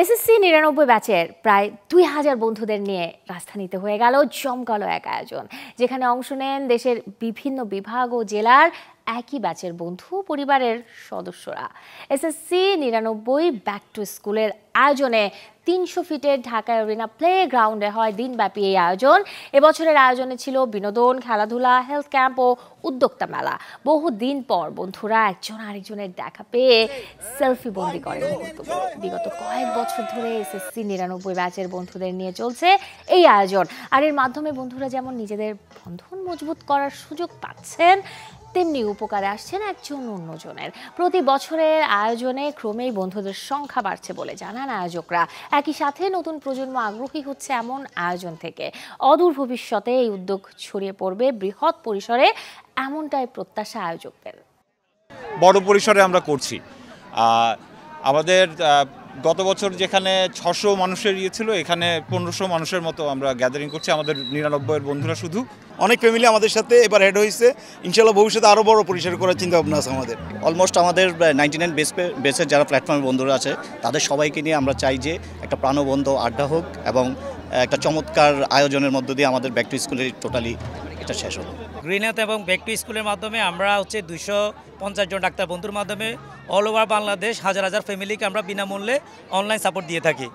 SSC ৯৯ ব্যাচের প্রায় ২,০০০ বন্ধুদের নিয়ে রাজধানীতে হয়ে গেল জমকালো এক আয়োজন, যেখানে অংশ নেন দেশের বিভিন্ন বিভাগ ও জেলার একই ব্যাচের বন্ধু পরিবারের সদস্যরা। এসএসসি ৯৯ ব্যাক টু স্কুলের আয়োজনে ৩০০ ফিটের ঢাকা এরিনা প্লে গ্রাউন্ডে হয় দিনব্যাপী এই আয়োজন। এবছরের আয়োজনে ছিল বিনোদন, খেলাধুলা, হেলথ ক্যাম্প ও উদ্যোক্তা মেলা। বহুদিন পর বন্ধুরা একজন আরেকজনের দেখা পেয়ে সেলফি বন্দি করেন মুহূর্তগুলো। বিগত কয়েক বছর ধরে এসএসসি ৯৯ ব্যাচের বন্ধুদের নিয়ে চলছে এই আয়োজন, আর এর মাধ্যমে বন্ধুরা যেমন নিজেদের বন্ধন মজবুত করার সুযোগ পাচ্ছেন, তেমনি উপকারে আসছেন একজন অন্যজনের। প্রতি বছরের আয়োজনে ক্রমেই বন্ধুদের সংখ্যা বাড়ছে বলে জানান আয়োজকরা। একই সাথে নতুন প্রজন্ম আগ্রহী হচ্ছে এমন আয়োজন থেকে। অদূর ভবিষ্যতে এই উদ্যোগ ছড়িয়ে পড়বে বৃহৎ পরিসরে, এমনটাই প্রত্যাশা আয়োজকদের। বড় পরিসরে আমরা করছি। আমাদের গত বছর যেখানে ৬০০ মানুষের ছিল, এখানে ১৫০০ মানুষের মতো আমরা গ্যাদারিং করছি, আমাদের ৯৯-এর বন্ধুরা শুধু। অনেক ফ্যামিলি আমাদের সাথে এবার হেড হয়েছে, ইনশাল্লাহ ভবিষ্যতে আরও বড় পরিসরে করার চিন্তা ভাবনা আছে আমাদের। অলমোস্ট আমাদের ৯৯ বেসের যারা প্ল্যাটফর্মের বন্ধুরা আছে তাদের সবাইকে নিয়ে আমরা চাই যে একটা প্রাণবন্ত আড্ডা হোক এবং একটা চমৎকার আয়োজনের মধ্য দিয়ে আমাদের ব্যাক টু স্কুলের টোটালি এটা শেষ হলো। গ্রিন হেলথ এবং ব্যাক টু স্কুলের মাধ্যমে আমরা ২৫০ জন ডাক্তার বন্ধুর মাধ্যমে অল ওভার বাংলাদেশ হাজার হাজার ফ্যামিলিকে আমরা বিনামূল্যে অনলাইন সাপোর্ট দিয়ে থাকি।